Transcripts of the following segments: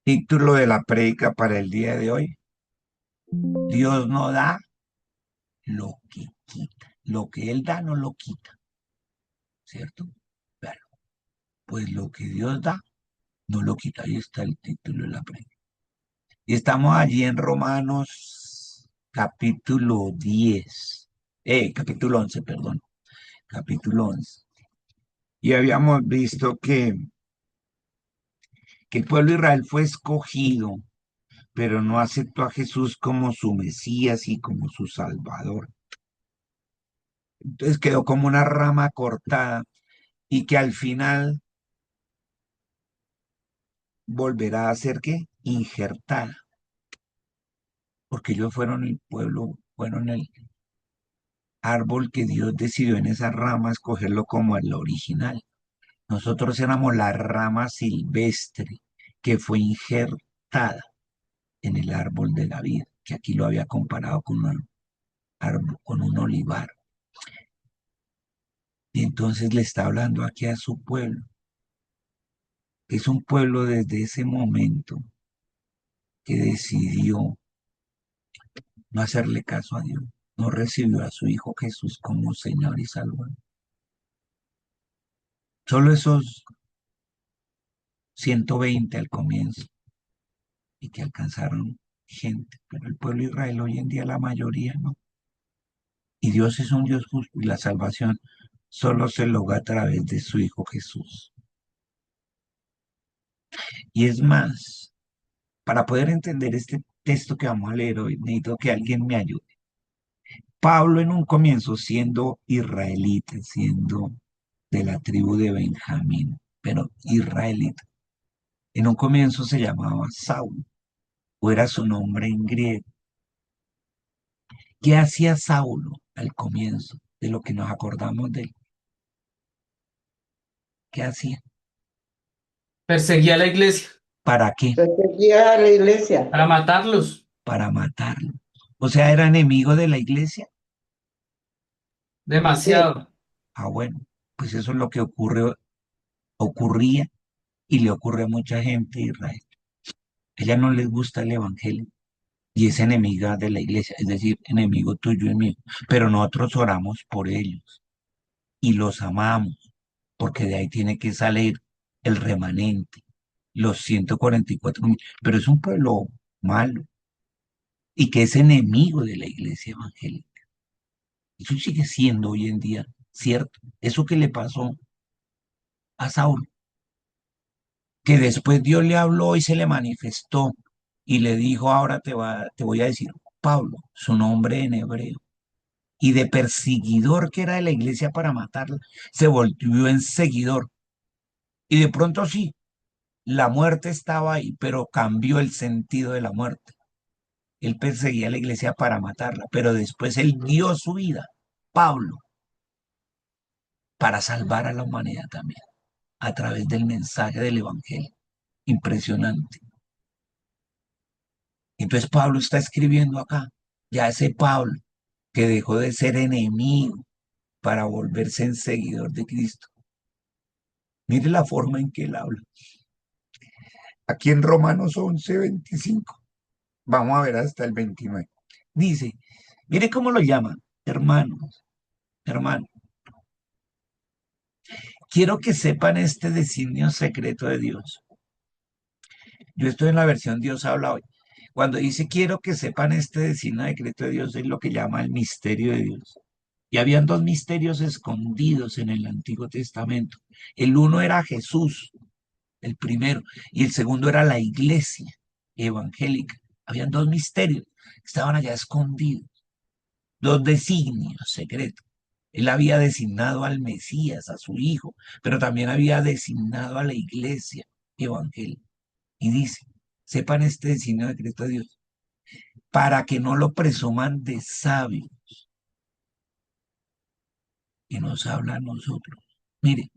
Título de la prédica para el día de hoy: Dios no da lo que quita. Lo que Él da no lo quita, ¿cierto? Claro, pues lo que Dios da no lo quita. Ahí está el título de la prédica. Y estamos allí en Romanos capítulo 10, capítulo 11, perdón, capítulo 11. Y habíamos visto que el pueblo de Israel fue escogido, pero no aceptó a Jesús como su Mesías y como su Salvador. Entonces quedó como una rama cortada y que al final volverá a ser ¿qué? Injertada, porque ellos fueron el pueblo, fueron el árbol que Dios decidió en esa rama escogerlo como el original. Nosotros éramos la rama silvestre que fue injertada en el árbol de la vida, que aquí lo había comparado con un árbol, con un olivar. Y entonces le está hablando aquí a su pueblo, que es un pueblo desde ese momento que decidió no hacerle caso a Dios, no recibió a su Hijo Jesús como Señor y Salvador. Solo esos 120 al comienzo y que alcanzaron gente, pero el pueblo de Israel hoy en día la mayoría no. Y Dios es un Dios justo y la salvación solo se logra a través de su Hijo Jesús. Y es más, para poder entender este texto que vamos a leer hoy, necesito que alguien me ayude. Pablo en un comienzo siendo israelita, siendo de la tribu de Benjamín, pero israelita. En un comienzo se llamaba Saulo, o era su nombre en griego. ¿Qué hacía Saulo al comienzo de lo que nos acordamos de él? ¿Qué hacía? Perseguía a la iglesia ¿Para qué? Perseguía a la iglesia. para matarlos. Para matarlo. O sea, era enemigo de la iglesia. Sí, Demasiado. Ah, bueno, pues eso es lo que ocurría y le ocurre a mucha gente de Israel. A ella no les gusta el evangelio y es enemiga de la iglesia, es decir, enemigo tuyo y mío. Pero nosotros oramos por ellos y los amamos, porque de ahí tiene que salir el remanente, los 144.000, pero es un pueblo malo y que es enemigo de la iglesia evangélica. Eso sigue siendo hoy en día cierto. Eso que le pasó a Saúl, que después Dios le habló y se le manifestó y le dijo, ahora te voy a decir Pablo, su nombre en hebreo, y de perseguidor que era de la iglesia para matarla, se volvió en seguidor. Y de pronto sí, la muerte estaba ahí, pero cambió el sentido de la muerte. Él perseguía a la iglesia para matarla, pero después él dio su vida, Pablo, para salvar a la humanidad también, a través del mensaje del Evangelio. Impresionante. Entonces Pablo está escribiendo acá, ya ese Pablo que dejó de ser enemigo para volverse en seguidor de Cristo. Mire la forma en que él habla. Aquí en Romanos 11:25, vamos a ver hasta el 29. Dice, mire cómo lo llaman, hermanos, hermano. Quiero que sepan este designio secreto de Dios. Yo estoy en la versión Dios habla hoy. Cuando dice quiero que sepan este designio secreto de Dios, es lo que llama el misterio de Dios. Y habían dos misterios escondidos en el Antiguo Testamento. El uno era Jesús, el primero, y el segundo era la iglesia evangélica. Habían dos misterios que estaban allá escondidos, dos designios secretos. Él había designado al Mesías, a su hijo, pero también había designado a la iglesia evangélica. Y dice, sepan este designio secreto de Dios, para que no lo presuman de sabio, y nos habla a nosotros. Mire,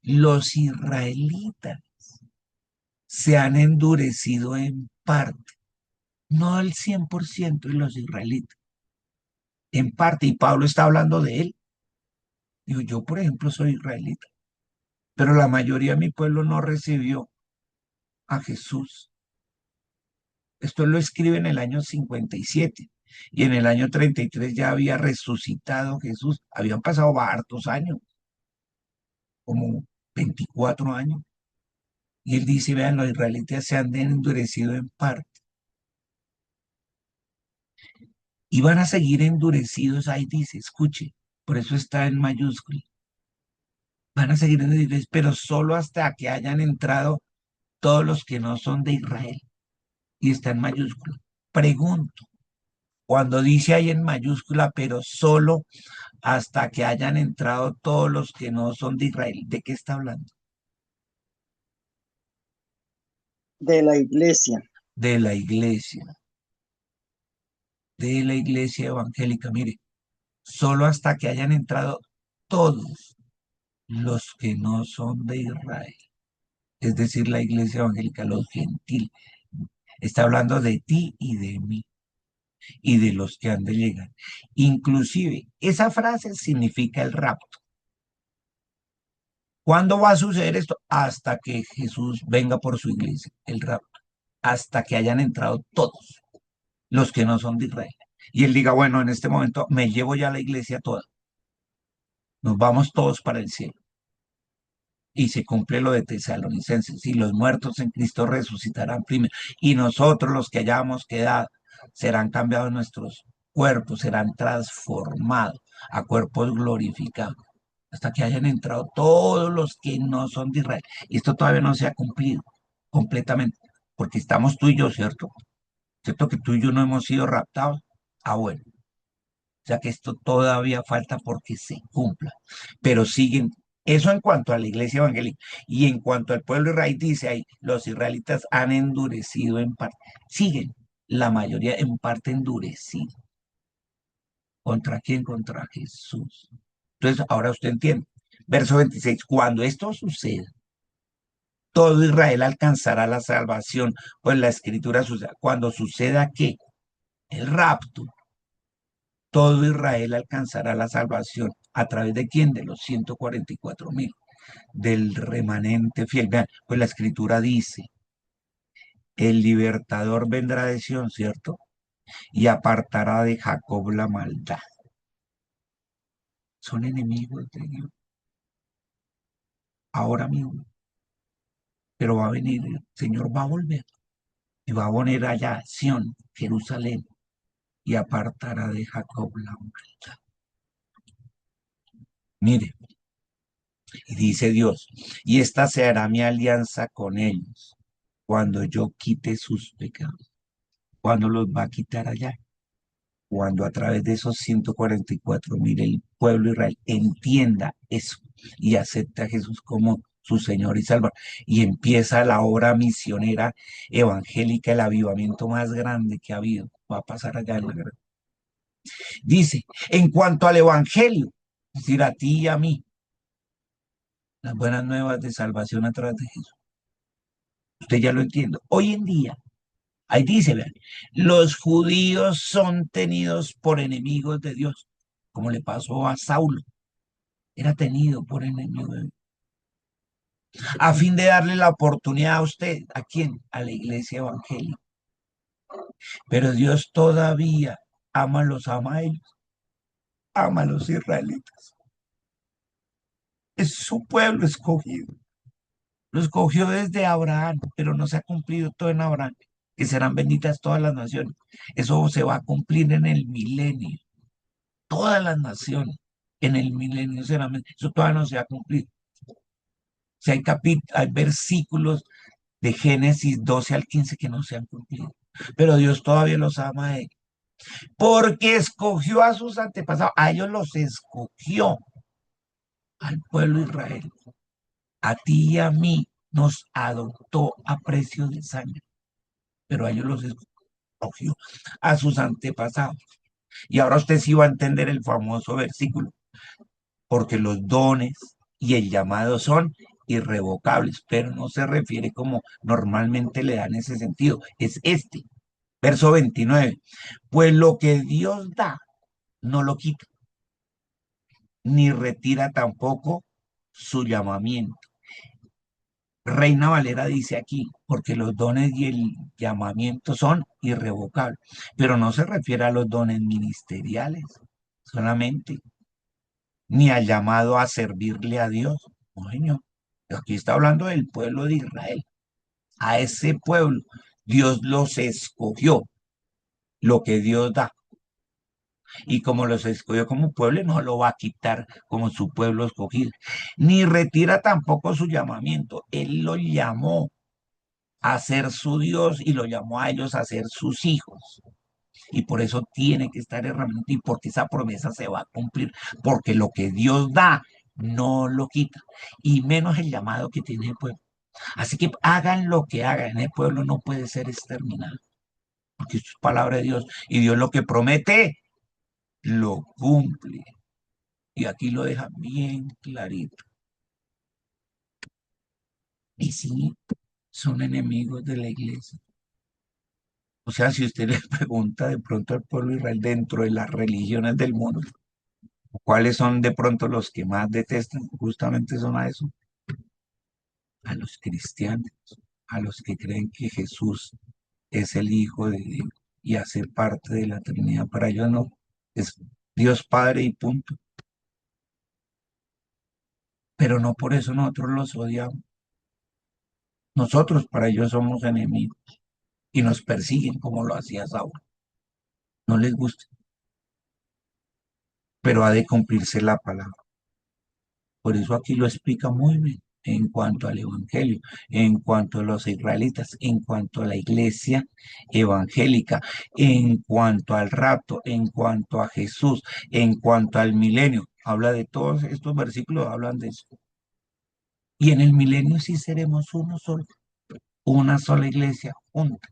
los israelitas se han endurecido en parte, no al 100% de los israelitas, en parte, y Pablo está hablando de él. Digo, yo por ejemplo soy israelita, pero la mayoría de mi pueblo no recibió a Jesús. Esto lo escribe en el año 57 y en el año 33 ya había resucitado Jesús. Habían pasado hartos años, como 24 años. Y él dice, vean, los israelitas se han endurecido en parte y van a seguir endurecidos, ahí dice, escuche, por eso está en mayúscula. Van a seguir endurecidos, pero solo hasta que hayan entrado todos los que no son de Israel. Y está en mayúscula. Pregunto, cuando dice ahí en mayúscula, pero solo hasta que hayan entrado todos los que no son de Israel, ¿de qué está hablando? de la iglesia. De la iglesia, de la iglesia evangélica. Mire, solo hasta que hayan entrado todos los que no son de Israel, es decir, la iglesia evangélica, los gentiles. Está hablando de ti y de mí y de los que han de llegar. Inclusive, esa frase significa el rapto. ¿Cuándo va a suceder esto? Hasta que Jesús venga por su iglesia, el rapto, hasta que hayan entrado todos los que no son de Israel. Y él diga, bueno, en este momento me llevo ya la iglesia toda, nos vamos todos para el cielo. Y se cumple lo de Tesalonicenses, y los muertos en Cristo resucitarán primero, y nosotros los que hayamos quedado serán cambiados nuestros cuerpos, serán transformados a cuerpos glorificados, hasta que hayan entrado todos los que no son de Israel. Y esto todavía no se ha cumplido completamente, porque estamos tú y yo, ¿cierto? ¿Cierto que tú y yo no hemos sido raptados? Ah, bueno, o sea que esto todavía falta porque se cumpla, pero siguen. Eso en cuanto a la iglesia evangélica. Y en cuanto al pueblo israelí, dice ahí, los israelitas han endurecido en parte. Siguen, la mayoría en parte endurecido. ¿Contra quién? Contra Jesús. Entonces, ahora usted entiende. Verso 26, cuando esto suceda, todo Israel alcanzará la salvación. Pues la escritura sucede. Cuando suceda ¿qué? El rapto, todo Israel alcanzará la salvación. ¿A través de quién? De los 144.000, del remanente fiel. Vean, pues la escritura dice, el libertador vendrá de Sión, ¿cierto? Y apartará de Jacob la maldad. Son enemigos de Dios ahora mismo, pero va a venir, el Señor va a volver y va a poner allá Sión, Jerusalén, y apartará de Jacob la maldad. Mire, y dice Dios, y esta será mi alianza con ellos cuando yo quite sus pecados. ¿Cuándo los va a quitar allá? Cuando a través de esos 144.000 el pueblo de Israel entienda eso y acepte a Jesús como su Señor y Salvador. Y empieza la obra misionera evangélica, el avivamiento más grande que ha habido. Va a pasar allá en la guerra. Dice, en cuanto al evangelio, es decir, a ti y a mí, las buenas nuevas de salvación a través de Jesús. Usted ya lo entiende. Hoy en día, ahí dice, vean, los judíos son tenidos por enemigos de Dios, como le pasó a Saulo, era tenido por enemigo de Dios, a fin de darle la oportunidad a usted, ¿a quién? A la iglesia evangélica. Pero Dios todavía los ama a ellos, ama a los israelitas. Es su pueblo escogido. Lo escogió desde Abraham, pero no se ha cumplido todo en Abraham, que serán benditas todas las naciones. Eso se va a cumplir en el milenio. Todas las naciones en el milenio serán benditas. Eso todavía no se ha cumplido. Si hay hay versículos de Génesis 12 al 15 que no se han cumplido. Pero Dios todavía los ama a ellos. Porque escogió a sus antepasados. A ellos los escogió. Al pueblo de Israel. A ti y a mí nos adoptó a precio de sangre. Pero a ellos los escogió. A sus antepasados. Y ahora usted sí va a entender el famoso versículo. Porque los dones y el llamado son irrevocables, pero no se refiere como normalmente le dan ese sentido. Es este, verso 29. Pues lo que Dios da, no lo quita, ni retira tampoco su llamamiento. Reina Valera dice aquí, porque los dones y el llamamiento son irrevocables, pero no se refiere a los dones ministeriales solamente, ni al llamado a servirle a Dios. No, señor. Aquí está hablando del pueblo de Israel. A ese pueblo Dios los escogió, lo que Dios da. Y como los escogió como pueblo, no lo va a quitar como su pueblo escogido. Ni retira tampoco su llamamiento. Él lo llamó a ser su Dios y lo llamó a ellos a ser sus hijos. Y por eso tiene que estar herramienta y porque esa promesa se va a cumplir, porque lo que Dios da no lo quita, y menos el llamado que tiene el pueblo. Así que hagan lo que hagan, el pueblo no puede ser exterminado, porque esto es palabra de Dios, y Dios lo que promete, lo cumple. Y aquí lo deja bien clarito. Y sí, son enemigos de la iglesia. O sea, si usted le pregunta de pronto al pueblo de Israel dentro de las religiones del mundo, ¿cuáles son de pronto los que más detestan? Justamente son a eso, a los cristianos, a los que creen que Jesús es el Hijo de Dios y hacer parte de la Trinidad. Para ellos no, es Dios Padre y punto. Pero no por eso nosotros los odiamos. Nosotros para ellos somos enemigos y nos persiguen como lo hacía Saúl. No les gusta, pero ha de cumplirse la palabra. Por eso aquí lo explica muy bien en cuanto al Evangelio, en cuanto a los israelitas, en cuanto a la iglesia evangélica, en cuanto al rapto, en cuanto a Jesús, en cuanto al milenio. Habla de todos estos versículos, hablan de eso. Y en el milenio sí seremos uno solo, una sola iglesia junta.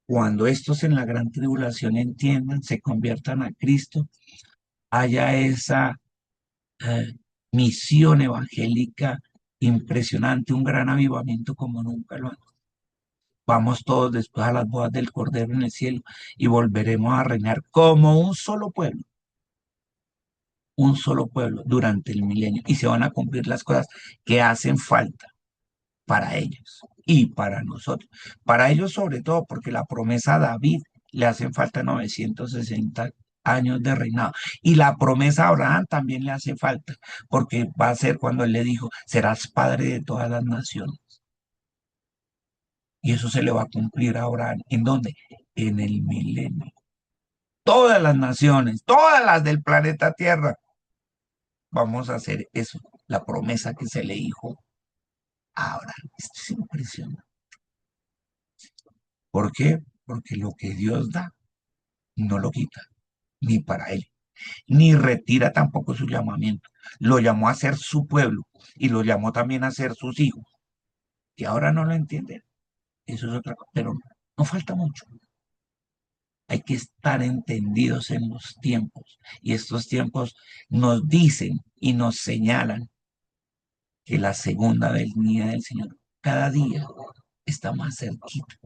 Cuando estos en la gran tribulación entiendan, se conviertan a Cristo, haya esa eh, misión evangélica impresionante, un gran avivamiento como nunca lo han. Vamos todos después a las bodas del Cordero en el cielo y volveremos a reinar como un solo pueblo durante el milenio y se van a cumplir las cosas que hacen falta para ellos y para nosotros. Para ellos sobre todo porque la promesa a David le hacen falta 960 años de reinado. Y la promesa a Abraham también le hace falta, porque va a ser cuando él le dijo, serás padre de todas las naciones. Y eso se le va a cumplir a Abraham. ¿En dónde? En el milenio. Todas las naciones, todas las del planeta Tierra, vamos a hacer eso, la promesa que se le dijo a Abraham. Esto es impresionante. ¿Por qué? Porque lo que Dios da no lo quita, ni para él, ni retira tampoco su llamamiento. Lo llamó a ser su pueblo y lo llamó también a ser sus hijos, que ahora no lo entienden. Eso es otra cosa, pero no falta mucho. Hay que estar entendidos en los tiempos y estos tiempos nos dicen y nos señalan que la segunda venida del Señor cada día está más cerquita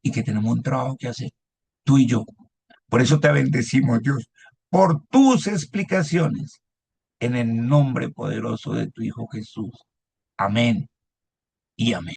y que tenemos un trabajo que hacer, tú y yo. Por eso te bendecimos, Dios, por tus explicaciones en el nombre poderoso de tu Hijo Jesús. Amén y amén.